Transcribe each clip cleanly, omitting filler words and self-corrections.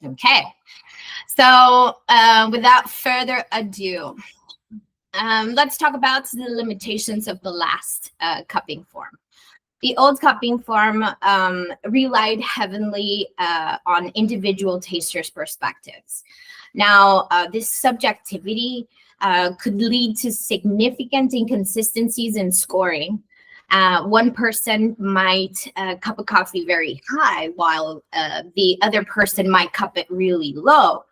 Okay, so without further ado, let's talk about the limitations of the last cupping form. The old cupping form relied heavily on individual tasters' perspectives. Now, this subjectivity could lead to significant inconsistencies in scoring. One person might cup a coffee very high while the other person might cup it really low.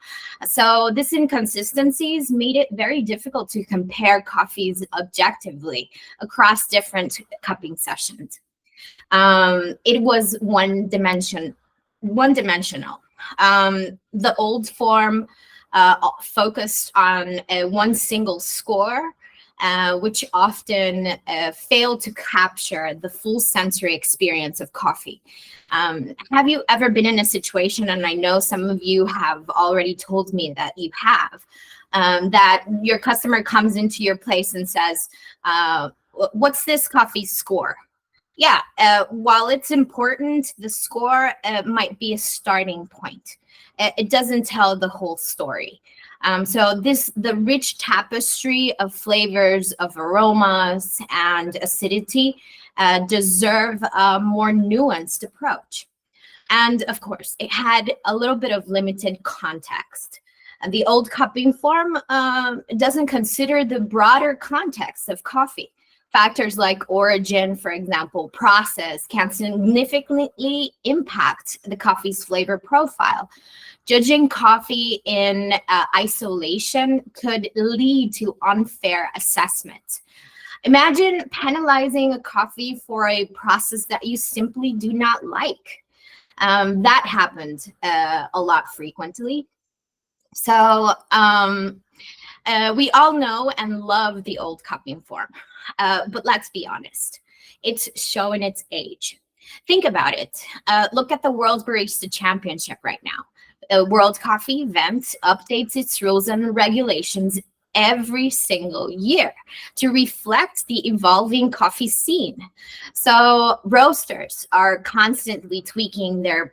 So this inconsistencies made it very difficult to compare coffees objectively across different cupping sessions. It was one dimensional. The old form focused on one single score, which often failed to capture the full sensory experience of coffee. Have you ever been in a situation, and I know some of you have already told me that you have, that your customer comes into your place and says, what's this coffee score? Yeah, while it's important, the score might be a starting point. It doesn't tell the whole story. So the rich tapestry of flavors, of aromas, and acidity deserve a more nuanced approach. And of course, it had a little bit of limited context. The old cupping form doesn't consider the broader context of coffee. Factors like origin, for example, process, can significantly impact the coffee's flavor profile. Judging coffee in isolation could lead to unfair assessment. Imagine penalizing a coffee for a process that you simply do not like. That happened a lot frequently. So we all know and love the old cupping form. But let's be honest, it's showing its age. Think about it. Look at the World Barista Championship right now. The World Coffee event updates its rules and regulations every single year to reflect the evolving coffee scene. So roasters are constantly tweaking their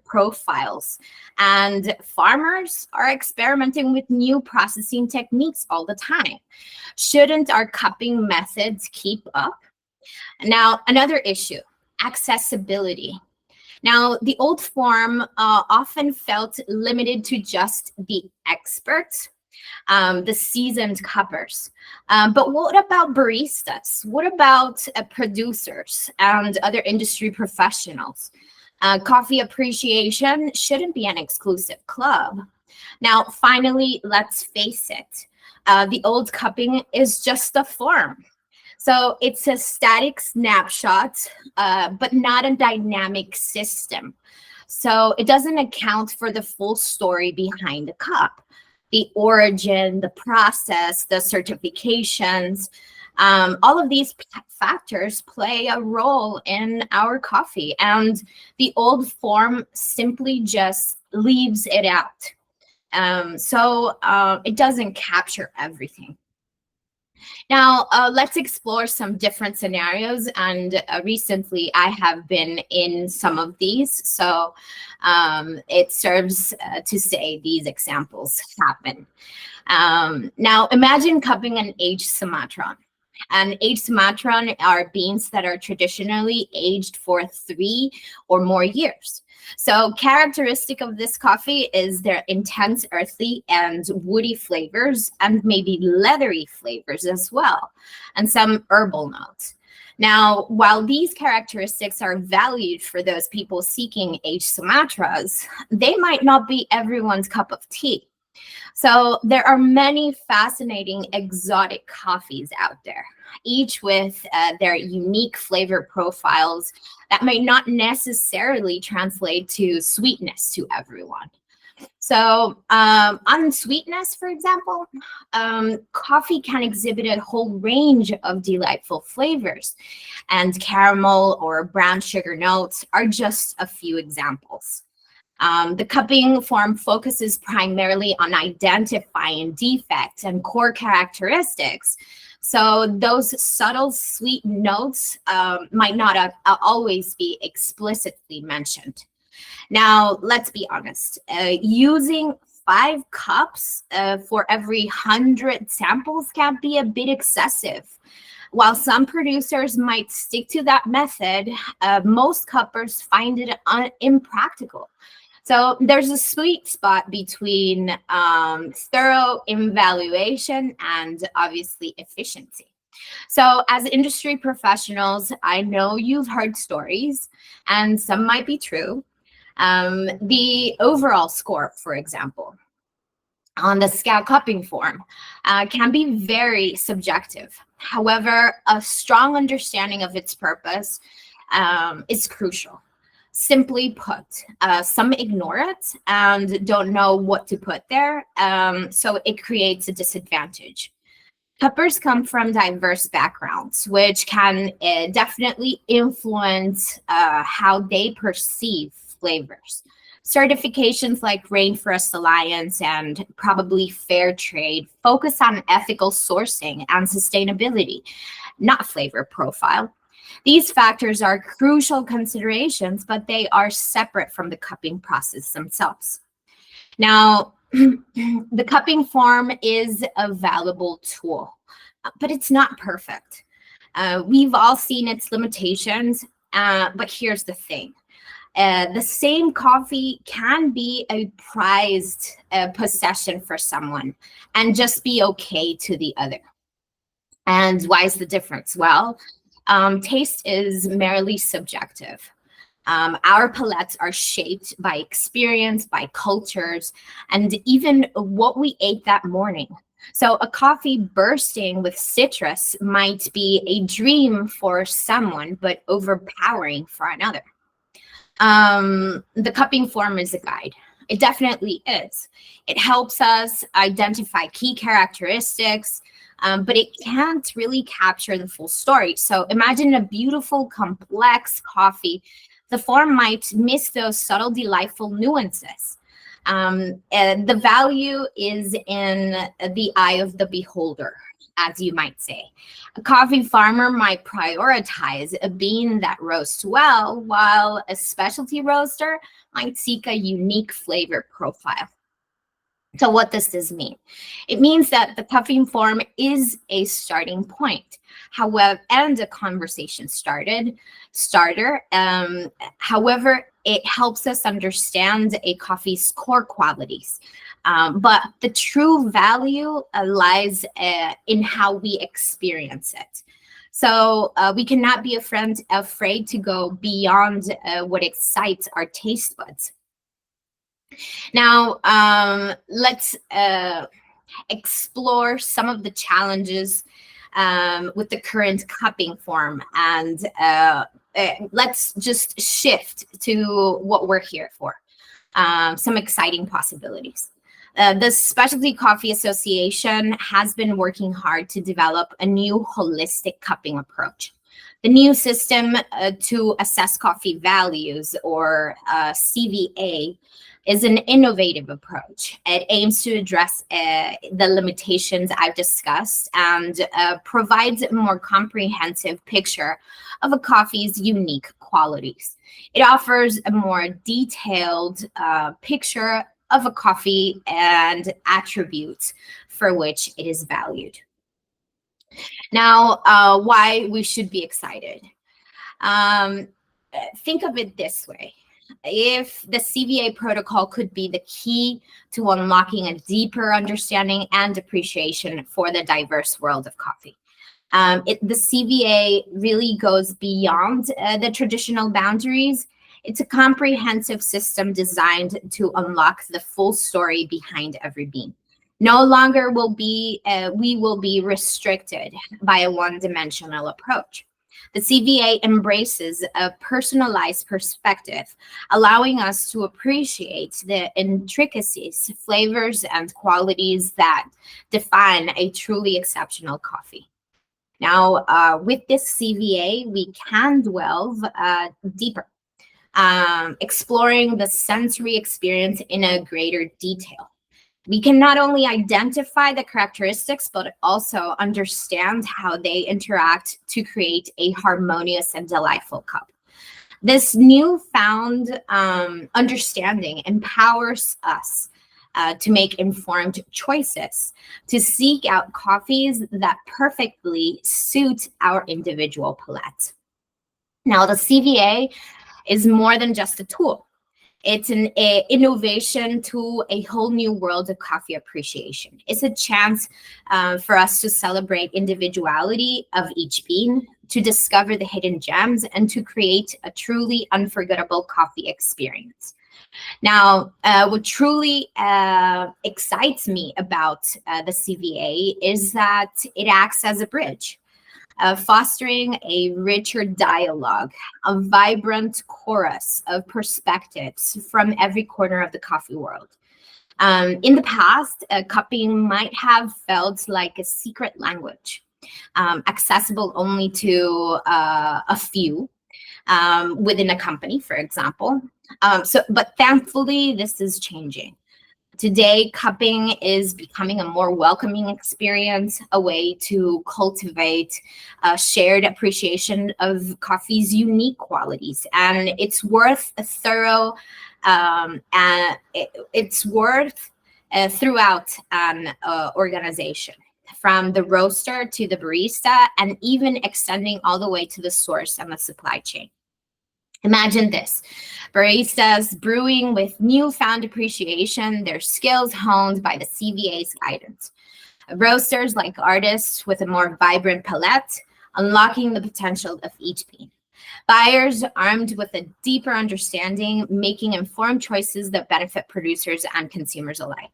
profiles, and farmers are experimenting with new processing techniques all the time. Shouldn't our cupping methods keep up? Now, another issue, accessibility. Now, the old form often felt limited to just the experts, the seasoned cuppers. But what about baristas? What about producers and other industry professionals? Coffee appreciation shouldn't be an exclusive club. Now, finally, let's face it. The old cupping is just a form. So it's a static snapshot, but not a dynamic system. So it doesn't account for the full story behind the cup, the origin, the process, the certifications. All of these factors play a role in our coffee, and the old form simply just leaves it out. So it doesn't capture everything. Now, let's explore some different scenarios. And recently, I have been in some of these. So it serves to say these examples happen. Now, imagine cupping an aged Sumatran. And aged Sumatran are beans that are traditionally aged for 3 or more years. So characteristic of this coffee is their intense earthy and woody flavors, and maybe leathery flavors as well, and some herbal notes. Now, while these characteristics are valued for those people seeking aged Sumatras, they might not be everyone's cup of tea. So there are many fascinating exotic coffees out there, each with their unique flavor profiles that may not necessarily translate to sweetness to everyone. So on sweetness, for example, coffee can exhibit a whole range of delightful flavors, and caramel or brown sugar notes are just a few examples. The cupping form focuses primarily on identifying defects and core characteristics. So those subtle sweet notes might not always be explicitly mentioned. Now, let's be honest, using 5 cups for every 100 samples can be a bit excessive. While some producers might stick to that method, most cuppers find it impractical. So there's a sweet spot between thorough evaluation and obviously efficiency. So as industry professionals, I know you've heard stories, and some might be true. The overall score, for example, on the SCA cupping form can be very subjective. However, a strong understanding of its purpose is crucial. Simply put, some ignore it and don't know what to put there, so it creates a disadvantage. Cuppers come from diverse backgrounds, which can definitely influence how they perceive flavors. Certifications like Rainforest Alliance and probably Fair Trade focus on ethical sourcing and sustainability, not flavor profile. These factors are crucial considerations, but they are separate from the cupping process themselves. Now, the cupping form is a valuable tool, but it's not perfect. We've all seen its limitations, but here's the thing. The same coffee can be a prized possession for someone and just be okay to the other. And why is the difference? Well, taste is merely subjective. Our palates are shaped by experience, by cultures, and even what we ate that morning. So a coffee bursting with citrus might be a dream for someone, but overpowering for another. The cupping form is a guide. It definitely is. It helps us identify key characteristics, but it can't really capture the full story. So imagine a beautiful, complex coffee. The form might miss those subtle, delightful nuances. And the value is in the eye of the beholder, as you might say. A coffee farmer might prioritize a bean that roasts well, while a specialty roaster might seek a unique flavor profile. So what does this mean? It means that the cupping form is a starting point, however, and a conversation starter. However, it helps us understand a coffee's core qualities. But the true value lies in how we experience it. So we cannot be afraid to go beyond what excites our taste buds. Now, let's explore some of the challenges with the current cupping form, and let's just shift to what we're here for, some exciting possibilities. The Specialty Coffee Association has been working hard to develop a new holistic cupping approach. The new system to assess coffee values, or CVA, is an innovative approach. It aims to address the limitations I've discussed and provides a more comprehensive picture of a coffee's unique qualities. It offers a more detailed picture of a coffee and attributes for which it is valued. Now, why we should be excited. Think of it this way. If the CVA protocol could be the key to unlocking a deeper understanding and appreciation for the diverse world of coffee. The CVA really goes beyond the traditional boundaries. It's a comprehensive system designed to unlock the full story behind every bean. No longer we will be restricted by a one-dimensional approach. The CVA embraces a personalized perspective, allowing us to appreciate the intricacies, flavors, and qualities that define a truly exceptional coffee. Now, with this CVA, we can delve deeper, exploring the sensory experience in a greater detail. We can not only identify the characteristics, but also understand how they interact to create a harmonious and delightful cup. This newfound understanding empowers us to make informed choices, to seek out coffees that perfectly suit our individual palate. Now, the CVA is more than just a tool. It's an innovation to a whole new world of coffee appreciation. It's a chance for us to celebrate individuality of each bean, to discover the hidden gems, and to create a truly unforgettable coffee experience. Now, what truly excites me about the CVA is that it acts as a bridge, fostering a richer dialogue, a vibrant chorus of perspectives from every corner of the coffee world. In the past, cupping might have felt like a secret language, accessible only to a few within a company, for example. But thankfully, this is changing. Today, cupping is becoming a more welcoming experience, a way to cultivate a shared appreciation of coffee's unique qualities, and it's worth a thorough, it's worth throughout an organization, from the roaster to the barista, and even extending all the way to the source and the supply chain. Imagine this: baristas brewing with newfound appreciation, their skills honed by the CVA's guidance. Roasters like artists with a more vibrant palette, unlocking the potential of each bean. Buyers armed with a deeper understanding, making informed choices that benefit producers and consumers alike.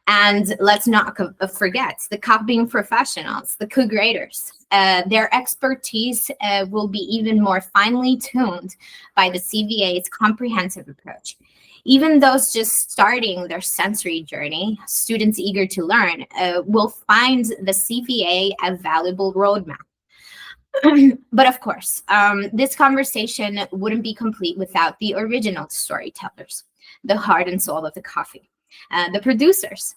And let's not forget the cupping professionals, the co-graders. Their expertise will be even more finely tuned by the CVA's comprehensive approach. Even those just starting their sensory journey, students eager to learn, will find the CVA a valuable roadmap. But of course, this conversation wouldn't be complete without the original storytellers, the heart and soul of the coffee. The producers.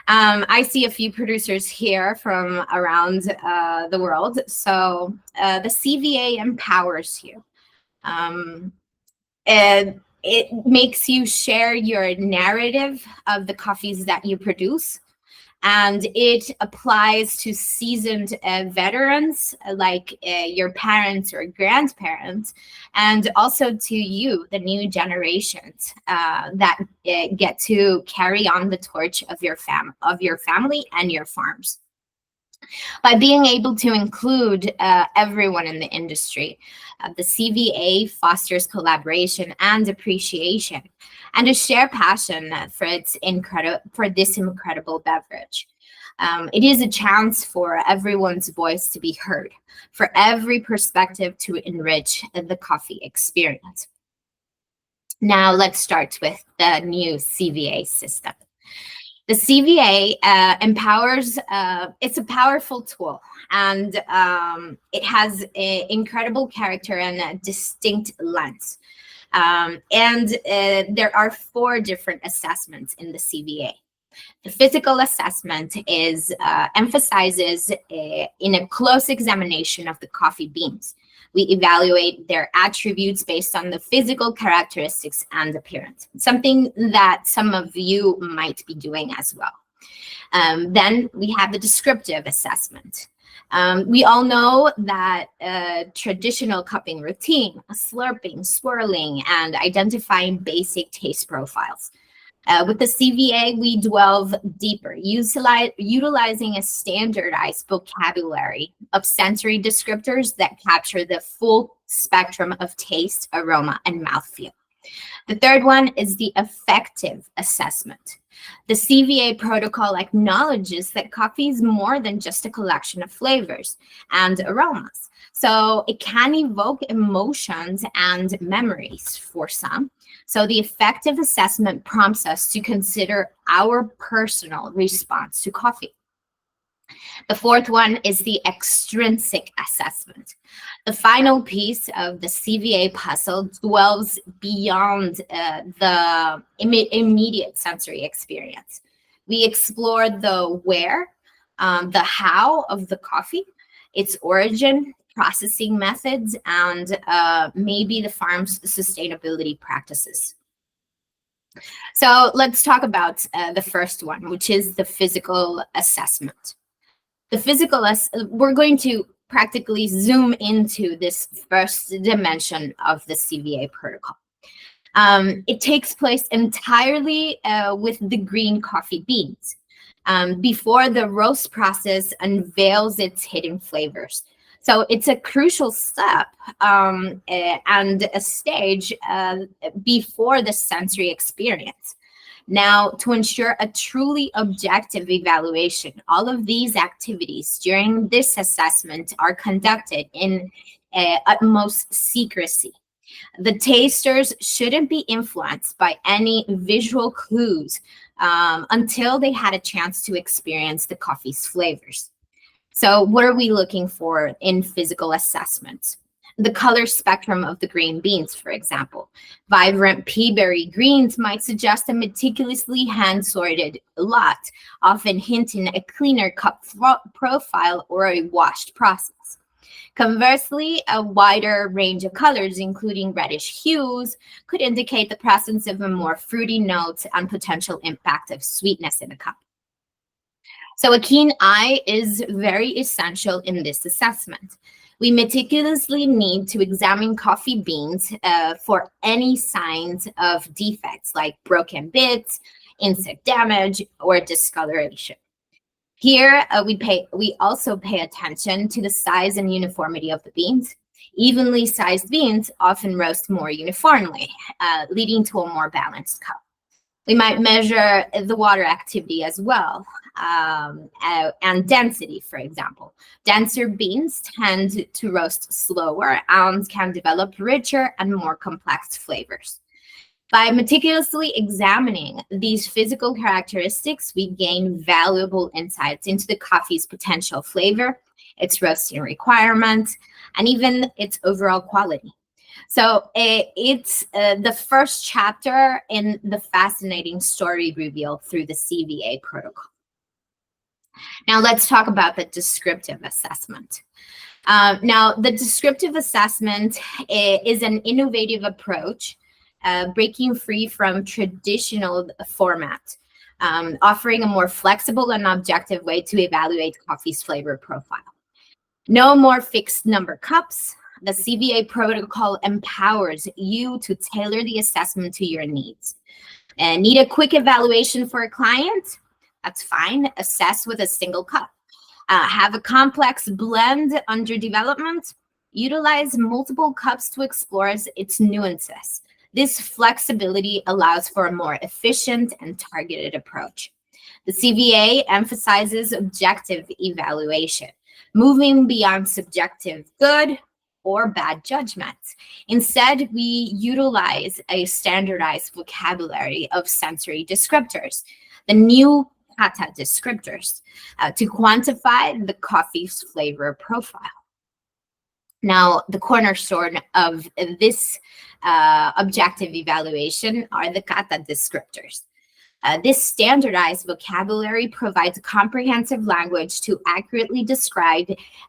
I see a few producers here from around the world. So the CVA empowers you. And it makes you share your narrative of the coffees that you produce. And it applies to seasoned veterans like your parents or grandparents, and also to you, the new generations that get to carry on the torch of your family and your farms. By being able to include everyone in the industry, the CVA fosters collaboration and appreciation, and a shared passion for this incredible beverage. It is a chance for everyone's voice to be heard, for every perspective to enrich the coffee experience. Now let's start with the new CVA system. The CVA empowers, it's a powerful tool, and it has an incredible character and a distinct lens. There are 4 different assessments in the CVA. The physical assessment emphasizes in a close examination of the coffee beans. We evaluate their attributes based on the physical characteristics and appearance, something that some of you might be doing as well. Then we have the descriptive assessment. We all know that traditional cupping routine, slurping, swirling, and identifying basic taste profiles. With the CVA, we delve deeper, utilizing a standardized vocabulary of sensory descriptors that capture the full spectrum of taste, aroma, and mouthfeel. The third one is the affective assessment. The CVA protocol acknowledges that coffee is more than just a collection of flavors and aromas. So it can evoke emotions and memories for some. So the affective assessment prompts us to consider our personal response to coffee. The fourth one is the extrinsic assessment. The final piece of the CVA puzzle dwells beyond the immediate sensory experience. We explore the where, the how of the coffee, its origin, processing methods, and maybe the farm's sustainability practices. So let's talk about the first one, which is the physical assessment. We're going to practically zoom into this first dimension of the CVA protocol. It takes place entirely with the green coffee beans before the roast process unveils its hidden flavors. So it's a crucial step and a stage before the sensory experience. Now, to ensure a truly objective evaluation, all of these activities during this assessment are conducted in utmost secrecy. The tasters shouldn't be influenced by any visual clues until they had a chance to experience the coffee's flavors. So what are we looking for in physical assessments? The color spectrum of the green beans, for example. Vibrant pea-berry greens might suggest a meticulously hand-sorted lot, often hinting a cleaner cup profile or a washed process. Conversely, a wider range of colors, including reddish hues, could indicate the presence of a more fruity note and potential impact of sweetness in the cup. So a keen eye is very essential in this assessment. We meticulously need to examine coffee beans for any signs of defects like broken bits, insect damage, or discoloration. Here, we also pay attention to the size and uniformity of the beans. Evenly sized beans often roast more uniformly, leading to a more balanced cup. We might measure the water activity as well, and density, for example. Denser beans tend to roast slower and can develop richer and more complex flavors. By meticulously examining these physical characteristics, we gain valuable insights into the coffee's potential flavor, its roasting requirements, and even its overall quality. So it's the first chapter in the fascinating story revealed through the CVA protocol. Now let's talk about the descriptive assessment. Now, the descriptive assessment is an innovative approach breaking free from traditional format, offering a more flexible and objective way to evaluate coffee's flavor profile. No more fixed number cups. The CVA protocol empowers you to tailor the assessment to your needs. Need a quick evaluation for a client? That's fine. Assess with a single cup. Have a complex blend under development? Utilize multiple cups to explore its nuances. This flexibility allows for a more efficient and targeted approach. The CVA emphasizes objective evaluation, moving beyond subjective good or bad judgments. Instead, we utilize a standardized vocabulary of sensory descriptors, the new kata descriptors, to quantify the coffee's flavor profile. Now, the cornerstone of this objective evaluation are the kata descriptors. This standardized vocabulary provides comprehensive language to accurately describe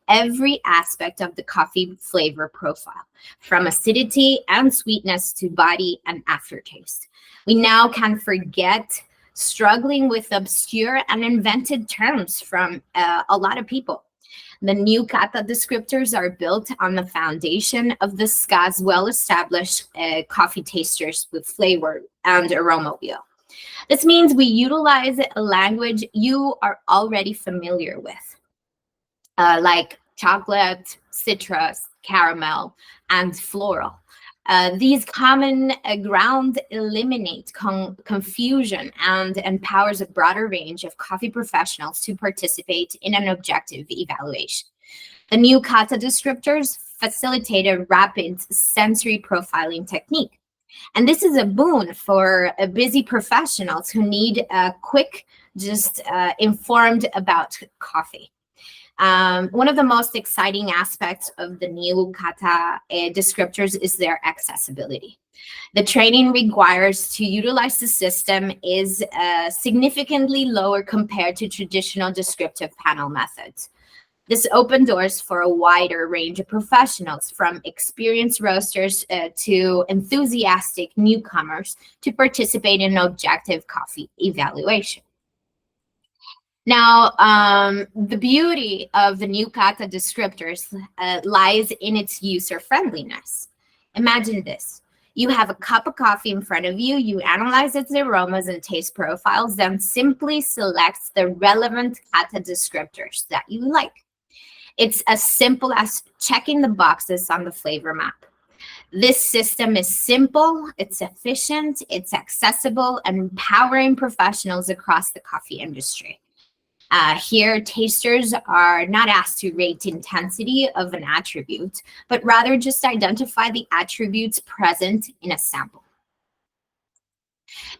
every aspect of the coffee flavor profile, from acidity and sweetness to body and aftertaste. We now can forget struggling with obscure and invented terms from a lot of people. The new kata descriptors are built on the foundation of the SCA's well-established coffee tasters with flavor and aroma wheel. This means we utilize a language you are already familiar with, like chocolate, citrus, caramel, and floral. These common ground eliminate confusion and empowers a broader range of coffee professionals to participate in an objective evaluation. The new kata descriptors facilitate a rapid sensory profiling technique. And this is a boon for busy professionals who need a quick, informed about coffee. One of the most exciting aspects of the new kata descriptors is their accessibility. The training requires to utilize the system is significantly lower compared to traditional descriptive panel methods. This opened doors for a wider range of professionals, from experienced roasters to enthusiastic newcomers, to participate in objective coffee evaluation. Now, the beauty of the new kata descriptors lies in its user-friendliness. Imagine this. You have a cup of coffee in front of you, you analyze its aromas and taste profiles, then simply select the relevant kata descriptors that you like. It's as simple as checking the boxes on the flavor map. This system is simple, it's efficient, it's accessible, and empowering professionals across the coffee industry. Here, tasters are not asked to rate intensity of an attribute, but rather just identify the attributes present in a sample.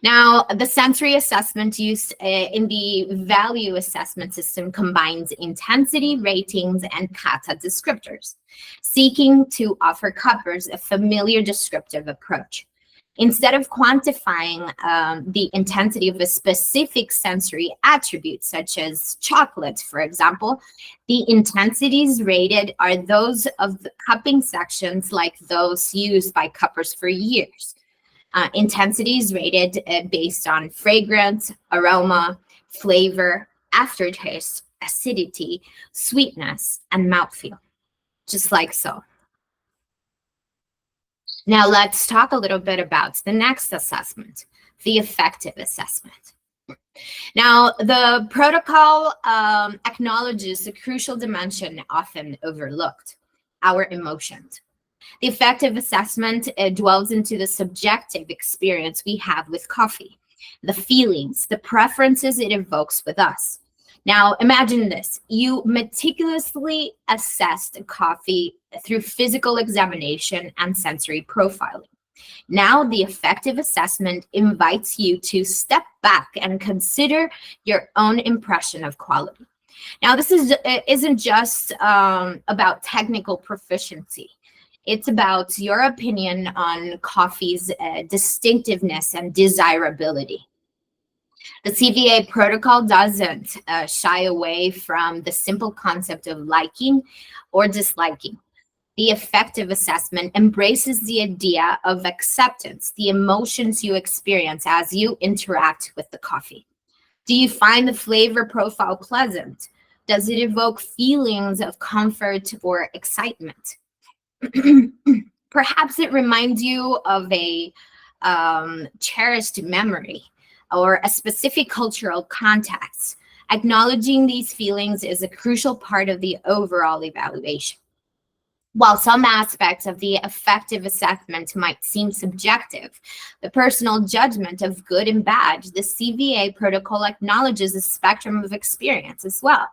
Now, the sensory assessment used in the value assessment system combines intensity, ratings, and kata descriptors, seeking to offer cuppers a familiar descriptive approach. Instead of quantifying the intensity of a specific sensory attribute, such as chocolate, for example, the intensities rated are those of the cupping sections like those used by cuppers for years. Intensities rated based on fragrance, aroma, flavor, aftertaste, acidity, sweetness, and mouthfeel, just like so. Now let's talk a little bit about the next assessment, the affective assessment. Now, the protocol acknowledges a crucial dimension often overlooked, our emotions. The affective assessment dwells into the subjective experience we have with coffee, the feelings, the preferences it evokes with us. Now, imagine this. You meticulously assessed coffee through physical examination and sensory profiling. Now, the affective assessment invites you to step back and consider your own impression of quality. Now, this isn't just about technical proficiency. It's about your opinion on coffee's distinctiveness and desirability. The CVA protocol doesn't shy away from the simple concept of liking or disliking. The affective assessment embraces the idea of acceptance, the emotions you experience as you interact with the coffee. Do you find the flavor profile pleasant? Does it evoke feelings of comfort or excitement? Perhaps it reminds you of a cherished memory or a specific cultural context. Acknowledging these feelings is a crucial part of the overall evaluation. While some aspects of the affective assessment might seem subjective, the personal judgment of good and bad, the CVA protocol acknowledges a spectrum of experience as well.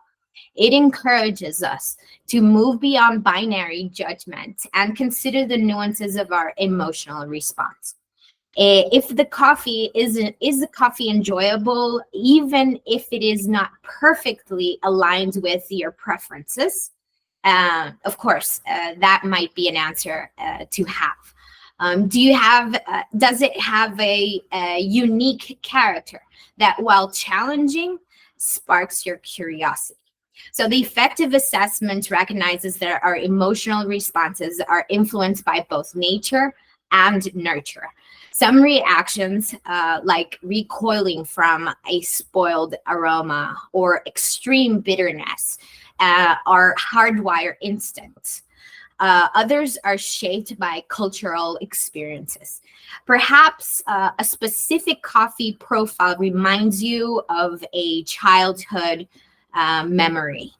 It encourages us to move beyond binary judgment and consider the nuances of our emotional response. If the coffee is the coffee enjoyable, even if it is not perfectly aligned with your preferences? Of course, that might be an answer to have. Does it have a unique character that, while challenging, sparks your curiosity? So the affective assessment recognizes that our emotional responses are influenced by both nature and nurture. Some reactions, like recoiling from a spoiled aroma or extreme bitterness, are hardwired instincts. Others are shaped by cultural experiences. Perhaps a specific coffee profile reminds you of a childhood memory.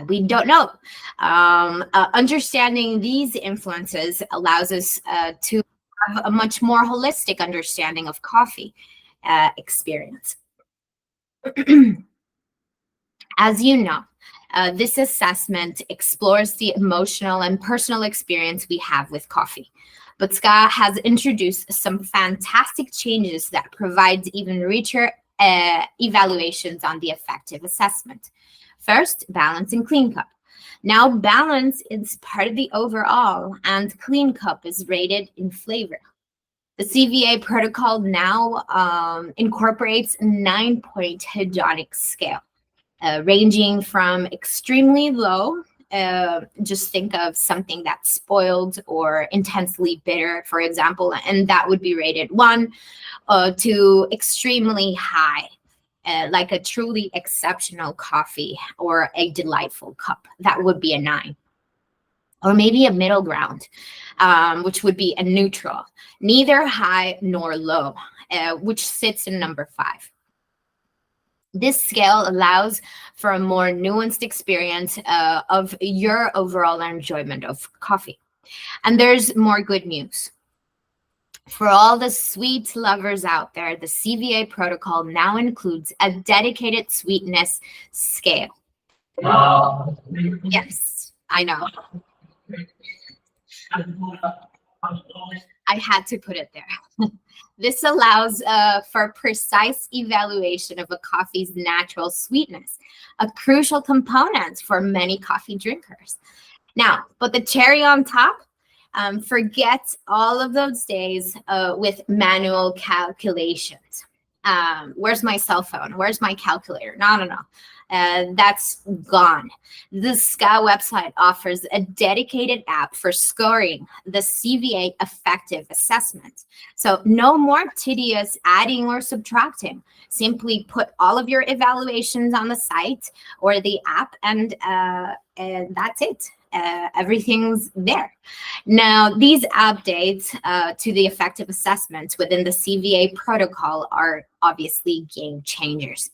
We don't know. Understanding these influences allows us to have a much more holistic understanding of coffee experience. As you know, this assessment explores the emotional and personal experience we have with coffee. But SCA has introduced some fantastic changes that provide even richer evaluations on the affective assessment. First, balance and clean cup. Now, balance is part of the overall, and clean cup is rated in flavor. The CVA protocol now incorporates a 9-point hedonic scale. ranging from extremely low, just think of something that's spoiled or intensely bitter, for example, and that would be rated 1, to extremely high, like a truly exceptional coffee or a delightful cup. That would be a 9. Or maybe a middle ground, which would be a neutral, neither high nor low, which sits in number 5. This scale allows for a more nuanced experience of your overall enjoyment of coffee. And there's more good news. For all the sweet lovers out there, the CVA protocol now includes a dedicated sweetness scale. Yes, I know. I had to put it there. This allows for precise evaluation of a coffee's natural sweetness, a crucial component for many coffee drinkers. Now, but the cherry on top, forget all of those days with manual calculations. Where's my cell phone? Where's my calculator? No. That's gone. The SCA website offers a dedicated app for scoring the CVA effective assessment. So no more tedious adding or subtracting. Simply put all of your evaluations on the site or the app, and that's it. Everything's there. Now, these updates to the effective assessments within the CVA protocol are obviously game changers.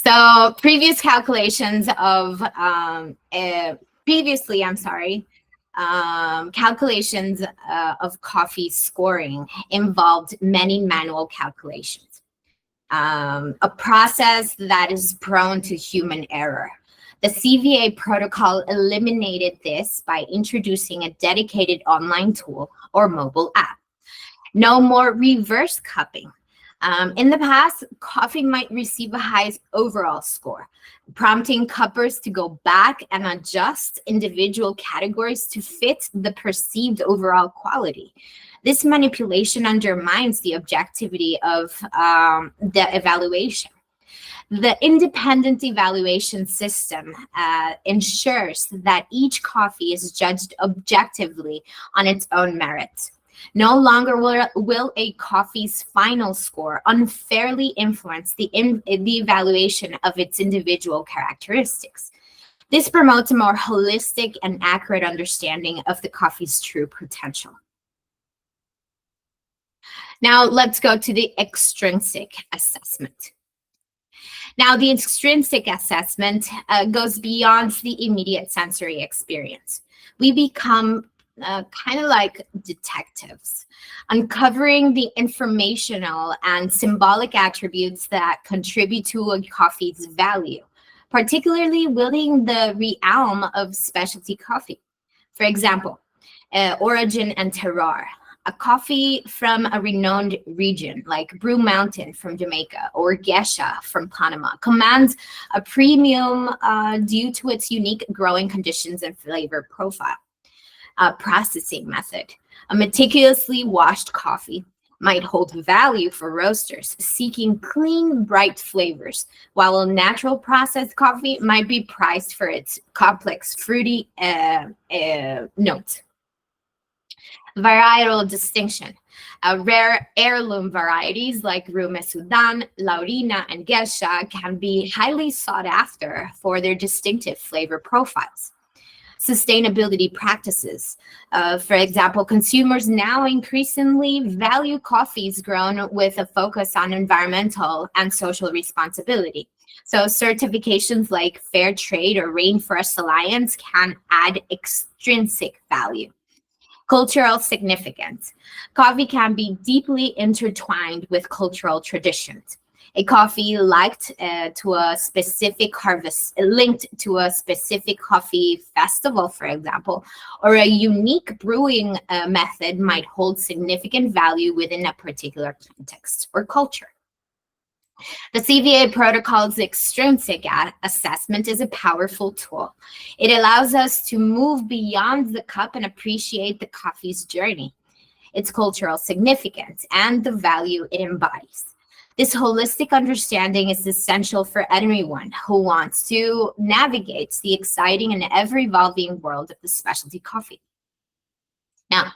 So previous calculations of calculations of coffee scoring involved many manual calculations, a process that is prone to human error. The CVA protocol eliminated this by introducing a dedicated online tool or mobile app. No more reverse cupping. In the past, coffee might receive a high overall score, prompting cuppers to go back and adjust individual categories to fit the perceived overall quality. This manipulation undermines the objectivity of the evaluation. The independent evaluation system ensures that each coffee is judged objectively on its own merits. No longer will a coffee's final score unfairly influence the evaluation of its individual characteristics. This promotes a more holistic and accurate understanding of the coffee's true potential. Now let's go to the extrinsic assessment. Now, the extrinsic assessment goes beyond the immediate sensory experience. We become kind of like detectives, uncovering the informational and symbolic attributes that contribute to a coffee's value, particularly within the realm of specialty coffee. For example, origin and terroir. A coffee from a renowned region like Brew Mountain from Jamaica or Gesha from Panama commands a premium due to its unique growing conditions and flavor profile. Processing method. A meticulously washed coffee might hold value for roasters seeking clean, bright flavors, while a natural processed coffee might be priced for its complex, fruity notes. Varietal distinction. Rare heirloom varieties like Rume Sudan, Laurina, and Gesha can be highly sought after for their distinctive flavor profiles. Sustainability practices. For example, consumers now increasingly value coffees grown with a focus on environmental and social responsibility. So certifications like Fair Trade or Rainforest Alliance can add extrinsic value. Cultural significance. Coffee can be deeply intertwined with cultural traditions. A coffee linked to a specific coffee festival, for example, or a unique brewing method might hold significant value within a particular context or culture. The CVA protocol's extrinsic assessment is a powerful tool. It allows us to move beyond the cup and appreciate the coffee's journey, its cultural significance, and the value it embodies. This holistic understanding is essential for anyone who wants to navigate the exciting and ever-evolving world of the specialty coffee. Now,